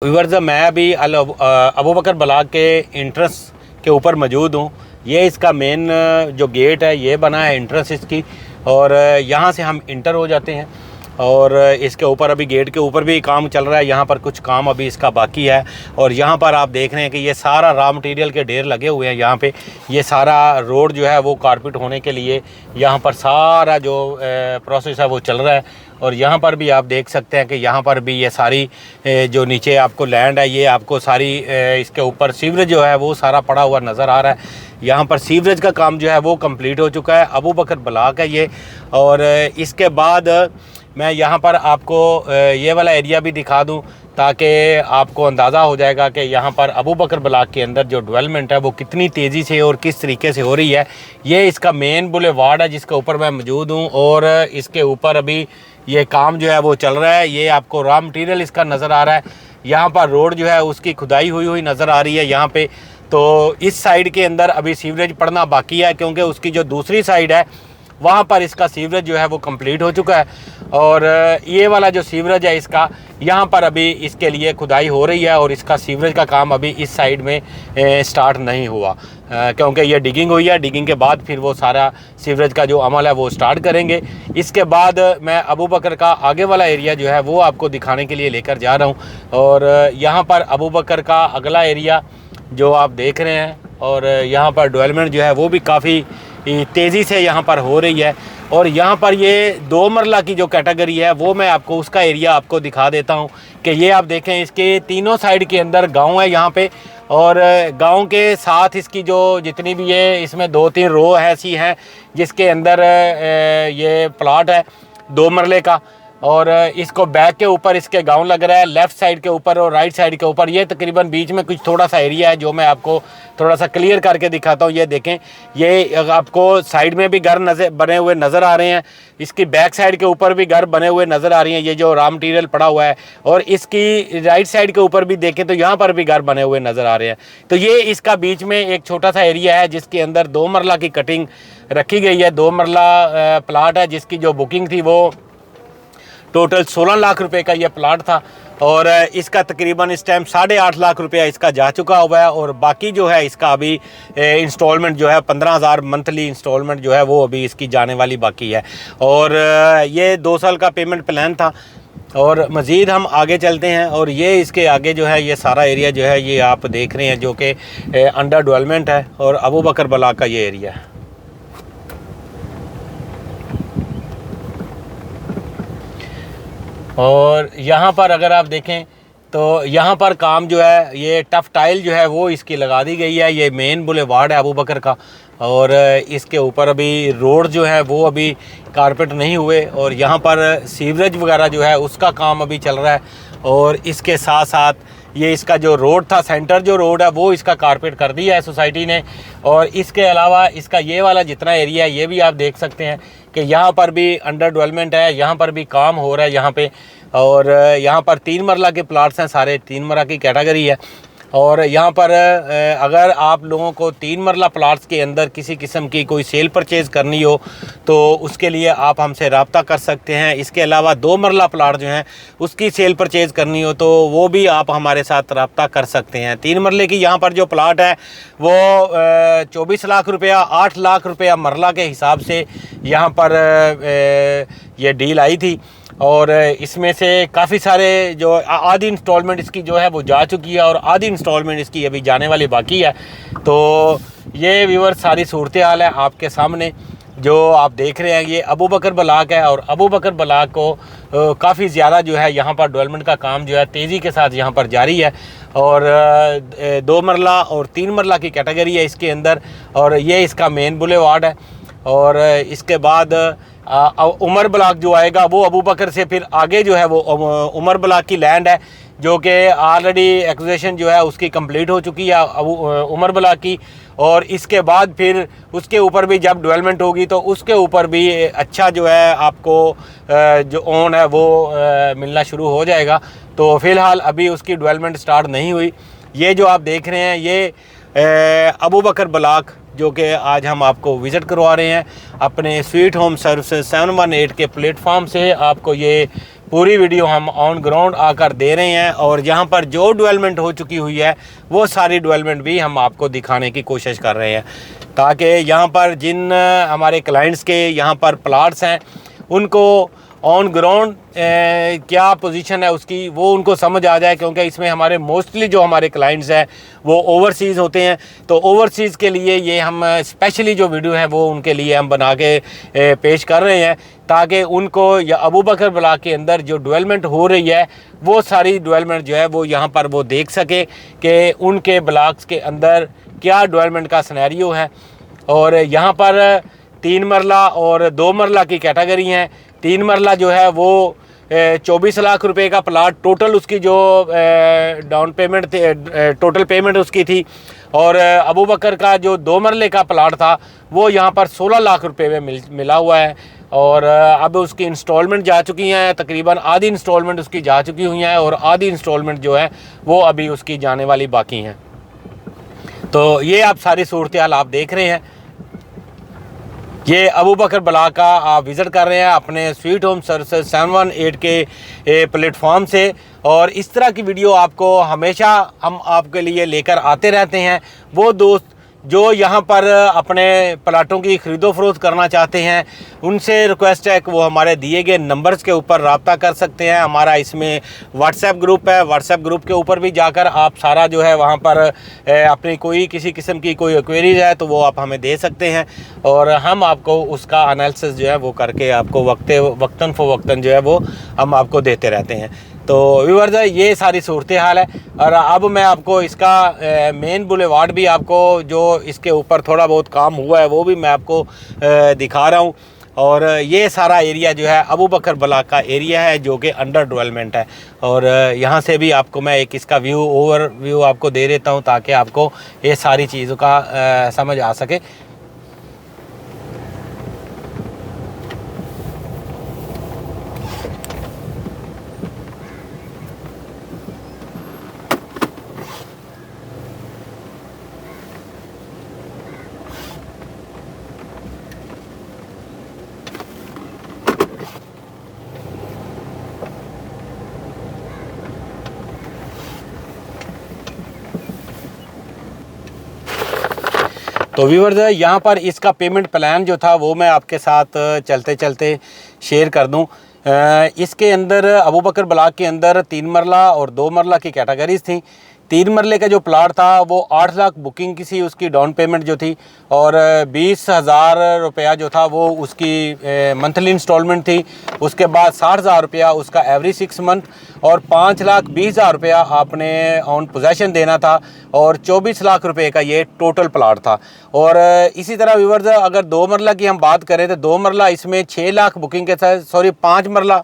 Viewers, मैं अभी अबू बकर block के इंट्रेंस के ऊपर मौजूद हूँ। ये इसका मेन जो गेट है ये बना है इंट्रेंस इसकी, और यहाँ से हम इंटर हो जाते हैं। और इसके ऊपर अभी गेट के ऊपर भी काम चल रहा है, यहाँ पर कुछ काम अभी इसका बाकी है। और यहाँ पर आप देख रहे हैं कि ये सारा रॉ मटेरियल के ढेर लगे हुए हैं। यहाँ पे ये सारा रोड जो है वो कारपेट होने के लिए यहाँ पर सारा जो प्रोसेस है वो चल रहा है। और यहाँ पर भी आप देख सकते हैं कि यहाँ पर भी ये सारी जो नीचे आपको लैंड है, ये आपको सारी इसके ऊपर सीवरेज जो है वो सारा पड़ा हुआ नज़र आ रहा है। यहाँ पर सीवरेज का काम जो है वो कंप्लीट हो चुका है। अबू बकर ब्लॉक है ये। और इसके बाद मैं यहाँ पर आपको ये वाला एरिया भी दिखा दूँ ताकि आपको अंदाज़ा हो जाएगा कि यहाँ पर अबू बकर ब्लॉक के अंदर जो डेवलपमेंट है वो कितनी तेज़ी से और किस तरीके से हो रही है। ये इसका मेन बुलेवार्ड है जिसके ऊपर मैं मौजूद हूँ, और इसके ऊपर अभी ये काम जो है वो चल रहा है। ये आपको रॉ मटेरियल इसका नज़र आ रहा है। यहाँ पर रोड जो है उसकी खुदाई हुई नज़र आ रही है यहाँ पे। तो इस साइड के अंदर अभी सीवरेज पड़ना बाकी है, क्योंकि उसकी जो दूसरी साइड है वहाँ पर इसका सीवरेज जो है वो कंप्लीट हो चुका है। और ये वाला जो सीवरेज है इसका, यहाँ पर अभी इसके लिए खुदाई हो रही है, और इसका सीवरेज का काम अभी इस साइड में स्टार्ट नहीं हुआ, क्योंकि ये डिगिंग हुई है। डिगिंग के बाद फिर वो सारा सीवरेज का जो अमल है वो स्टार्ट करेंगे। इसके बाद मैं अबू बकर का आगे वाला एरिया जो है वो आपको दिखाने के लिए लेकर जा रहा हूँ। और यहाँ पर अबू बकर का अगला एरिया जो आप देख रहे हैं, और यहाँ पर डेवलपमेंट जो है वो भी काफ़ी तेज़ी से यहाँ पर हो रही है। और यहाँ पर ये 2 मरला की जो कैटेगरी है वो मैं आपको उसका एरिया आपको दिखा देता हूँ कि ये आप देखें, इसके तीनों साइड के अंदर गांव है यहाँ पे। और गांव के साथ इसकी जो जितनी भी है इसमें 2-3 रो ऐसी हैं जिसके अंदर ये प्लॉट है 2 मरले का। और इसको बैक के ऊपर इसके गांव लग रहा है, लेफ़्ट साइड के ऊपर और राइट साइड के ऊपर ये तकरीबन बीच में कुछ थोड़ा सा एरिया है जो मैं आपको थोड़ा सा क्लियर करके दिखाता हूँ। ये देखें, ये आपको साइड में भी घर बने हुए नज़र आ रहे हैं, इसकी बैक साइड के ऊपर भी घर बने हुए नज़र आ रही हैं, ये जो रॉ मटीरियल पड़ा हुआ है। और इसकी राइट साइड के ऊपर भी देखें तो यहाँ पर भी घर बने हुए नज़र आ रहे हैं। तो ये इसका बीच में एक छोटा सा एरिया है जिसके अंदर 2 मरला की कटिंग रखी गई है। 2 मरला प्लाट है जिसकी जो बुकिंग थी वो टोटल 16 लाख रुपए का ये प्लाट था। और इसका तकरीबन इस टाइम 8.5 लाख रुपया इसका जा चुका हुआ है। और बाकी जो है इसका अभी इंस्टॉलमेंट जो है 15,000 मंथली इंस्टॉलमेंट जो है वो अभी इसकी जाने वाली बाकी है। और ये 2 साल का पेमेंट प्लान था। और मज़ीद हम आगे चलते हैं, और ये इसके आगे जो है ये सारा एरिया जो है ये आप देख रहे हैं जो कि अंडर डेवलपमेंट है, और अबू बकर ब्लॉक का ये एरिया है। और यहाँ पर अगर आप देखें तो यहाँ पर काम जो है ये टफ टाइल जो है वो इसकी लगा दी गई है। ये मेन बुलेवार्ड है अबू बकर का, और इसके ऊपर अभी रोड जो है वो अभी कारपेट नहीं हुए। और यहाँ पर सीवरेज वगैरह जो है उसका काम अभी चल रहा है। और इसके साथ साथ ये इसका जो रोड था, सेंटर जो रोड है वो इसका कारपेट कर दिया है सोसाइटी ने। और इसके अलावा इसका ये वाला जितना एरिया है ये भी आप देख सकते हैं कि यहाँ पर भी अंडर डेवलपमेंट है, यहाँ पर भी काम हो रहा है यहाँ पे। और यहाँ पर 3 मरला के प्लाट्स हैं, सारे 3 मरला की कैटेगरी है। और यहाँ पर अगर आप लोगों को 3 मरला प्लाट्स के अंदर किसी किस्म की कोई सेल परचेज़ करनी हो तो उसके लिए आप हमसे रब्ता कर सकते हैं। इसके अलावा 2 मरला प्लाट जो हैं उसकी सेल परचेज़ करनी हो तो वो भी आप हमारे साथ रब्ता कर सकते हैं। 3 मरले की यहाँ पर जो प्लाट है वो 24 लाख रुपया, 8 लाख रुपया मरला के हिसाब से यहाँ पर ये डील आई थी। और इसमें से काफ़ी सारे जो आधी इंस्टॉलमेंट इसकी जो है वो जा चुकी है, और आधी इंस्टॉलमेंट इसकी अभी जाने वाली बाकी है। तो ये व्यूअर सारी सूरत हाल है आपके सामने जो आप देख रहे हैं। ये अबू बकर ब्लॉक है, और अबू बकर ब्लॉक को काफ़ी ज़्यादा जो है यहाँ पर डेवलपमेंट का काम जो है तेज़ी के साथ यहाँ पर जारी है। और 2 मरला और 3 मरला की कैटेगरी है इसके अंदर, और ये इसका मेन बुलेवार्ड है। और इसके बाद उमर ब्लॉक जो आएगा वो अबू बकर से फिर आगे जो है वो उमर ब्लॉक की लैंड है जो कि ऑलरेडी एक्विजिशन जो है उसकी कंप्लीट हो चुकी है उमर ब्लॉक की। और इसके बाद फिर उसके ऊपर भी जब डेवलपमेंट होगी तो उसके ऊपर भी अच्छा जो है आपको जो ओन है वो मिलना शुरू हो जाएगा। तो फ़िलहाल अभी उसकी डेवलपमेंट स्टार्ट नहीं हुई। ये जो आप देख रहे हैं ये अबू बकर ब्लॉक जो कि आज हम आपको विज़िट करवा रहे हैं अपने स्वीट होम सर्विस 718 के प्लेटफॉर्म से। आपको ये पूरी वीडियो हम ऑन ग्राउंड आकर दे रहे हैं और यहाँ पर जो डेवलपमेंट हो चुकी हुई है वो सारी डेवलपमेंट भी हम आपको दिखाने की कोशिश कर रहे हैं, ताकि यहाँ पर जिन हमारे क्लाइंट्स के यहाँ पर प्लाट्स हैं उनको ऑन ग्राउंड क्या पोजीशन है उसकी वो उनको समझ आ जाए, क्योंकि इसमें हमारे मोस्टली जो हमारे क्लाइंट्स हैं वो ओवरसीज़ होते हैं। तो ओवरसीज़ के लिए ये हम स्पेशली जो वीडियो है वो उनके लिए हम बना के पेश कर रहे हैं, ताकि उनको या अबू बकर ब्लॉक के अंदर जो डेवलपमेंट हो रही है वो सारी डेवलपमेंट जो है वो यहाँ पर वो देख सके कि उनके ब्लॉक्स के अंदर क्या डेवलपमेंट का सिनेरियो है। और यहाँ पर 3 मरला और 2 मरला की कैटेगरी हैं। 3 मरला जो है वो 24 लाख रुपए का प्लाट टोटल उसकी जो डाउन पेमेंट टोटल पेमेंट उसकी थी, और अबू बकर का जो 2 मरले का प्लाट था वो यहाँ पर 16 लाख रुपए में मिला हुआ है। और अब उसकी इंस्टॉलमेंट जा चुकी हैं, तकरीबन आधी इंस्टॉलमेंट उसकी जा चुकी हुई हैं और आधी इंस्टॉलमेंट जो है वो अभी उसकी जाने वाली बाकी हैं। तो ये आप सारी सूरत हाल आप देख रहे हैं। ये अबू बकर ब्लॉक का आप विज़िट कर रहे हैं अपने स्वीट होम सर्विसेज 718 के प्लेटफॉर्म से, और इस तरह की वीडियो आपको हमेशा हम आपके लिए लेकर आते रहते हैं। वो दोस्त जो यहाँ पर अपने प्लाटों की ख़रीदो फरोख्त करना चाहते हैं उनसे रिक्वेस्ट है कि वो हमारे दिए गए नंबर्स के ऊपर रब्ता कर सकते हैं। हमारा इसमें व्हाट्सएप ग्रुप है, व्हाट्सएप ग्रुप के ऊपर भी जाकर आप सारा जो है वहाँ पर अपनी कोई किसी किस्म की कोई क्वेरीज है तो वो आप हमें दे सकते हैं, और हम आपको उसका एनालिसिस जो है वो करके आपको वक्तन फ़वक्तन जो है वो हम आपको देते रहते हैं। तो व्यूअर्स ये सारी सूरत हाल है। और अब मैं आपको इसका मेन बुलेवार्ड भी आपको जो इसके ऊपर थोड़ा बहुत काम हुआ है वो भी मैं आपको दिखा रहा हूँ। और ये सारा एरिया जो है अबू बकर ब्लॉक का एरिया है जो कि अंडर डेवलपमेंट है। और यहाँ से भी आपको मैं एक इसका ओवरव्यू आपको दे देता हूँ ताकि आपको ये सारी चीज़ों का समझ आ सके। तो व्यूअर्स यहाँ पर इसका पेमेंट प्लान जो था वो मैं आपके साथ चलते चलते शेयर कर दूँ। इसके अंदर अबू बकर ब्लॉक के अंदर 3 मरला और 2 मरला की कैटेगरीज थी। 3 मरले का जो प्लाट था वो 8 लाख बुकिंग की थी उसकी डाउन पेमेंट जो थी, और 20,000 रुपया जो था वो उसकी मंथली इंस्टॉलमेंट थी। उसके बाद 60,000 रुपया उसका एवरी 6 मंथ, और 5,20,000 रुपया आपने ऑन पोजेशन देना था, और 24 लाख रुपए का ये टोटल प्लाट था। और इसी तरह व्यूअर्स अगर 2 मरला की हम बात करें तो 2 मरला इसमें 6 लाख बुकिंग के साथ, 5 मरला।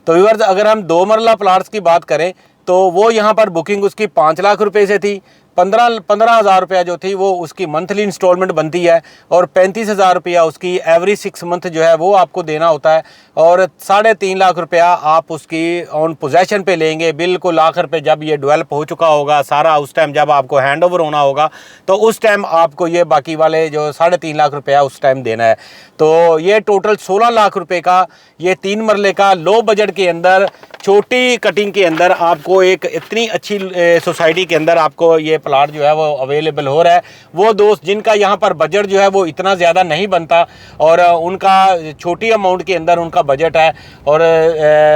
तो व्यूअर्स अगर हम 2 मरला प्लाट्स की बात करें तो वो यहाँ पर बुकिंग उसकी 5 लाख रुपए से थी। 15,000 रुपया जो थी वो उसकी मंथली इंस्टॉलमेंट बनती है, और 35,000 रुपया उसकी एवरी 6 मंथ जो है वो आपको देना होता है, और 3.5 लाख रुपया आप उसकी ऑन पोजेशन पे लेंगे बिल्कुल आखिर पे जब ये डेवलप हो चुका होगा सारा, उस टाइम जब आपको हैंड ओवर होना होगा तो उस टाइम आपको ये बाकी वाले जो 3.5 लाख रुपया उस टाइम देना है। तो ये टोटल 16 लाख रुपए का ये 3 मरले का लो बजट के अंदर छोटी कटिंग के अंदर आपको एक इतनी अच्छी सोसाइटी के अंदर आपको ये प्लाट जो है वो अवेलेबल हो रहा है। वो दोस्त जिनका यहाँ पर बजट जो है वो इतना ज़्यादा नहीं बनता और उनका छोटी अमाउंट के अंदर उनका बजट है, और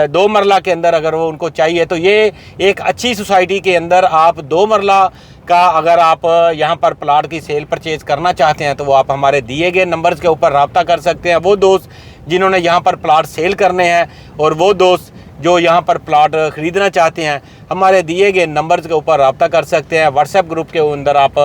2 मरला के अंदर अगर वो उनको चाहिए तो ये एक अच्छी सोसाइटी के अंदर आप 2 मरला का अगर आप यहाँ पर प्लाट की सेल परचेज़ करना चाहते हैं तो वो आप हमारे दिए गए नंबर्स के ऊपर रब्ता कर सकते हैं। वो दोस्त जिन्होंने यहाँ पर प्लाट सेल करने हैं और वो दोस्त जो यहाँ पर प्लाट ख़रीदना चाहते हैं हमारे दिए गए नंबर्स के ऊपर रब्ता कर सकते हैं। व्हाट्सएप ग्रुप के अंदर आप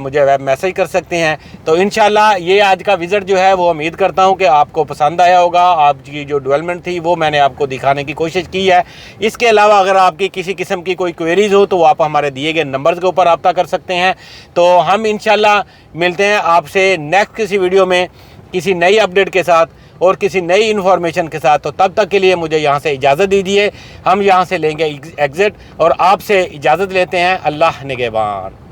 मुझे वेब मैसेज कर सकते हैं। तो इंशाल्लाह ये आज का विज़िट जो है वो उम्मीद करता हूँ कि आपको पसंद आया होगा। आपकी जो डेवलपमेंट थी वो मैंने आपको दिखाने की कोशिश की है। इसके अलावा अगर आपकी किसी किस्म की कोई क्वेरीज़ हो तो आप हमारे दिए गए नंबर्स के ऊपर रब्ता कर सकते हैं। तो हम इंशाल्लाह मिलते हैं आपसे नेक्स्ट किसी वीडियो में किसी नई अपडेट के साथ और किसी नई इन्फॉर्मेशन के साथ। तो तब तक के लिए मुझे यहाँ से इजाज़त दीजिए। हम यहाँ से लेंगे एग्ज़िट और आपसे इजाज़त लेते हैं। अल्लाह निगहबान।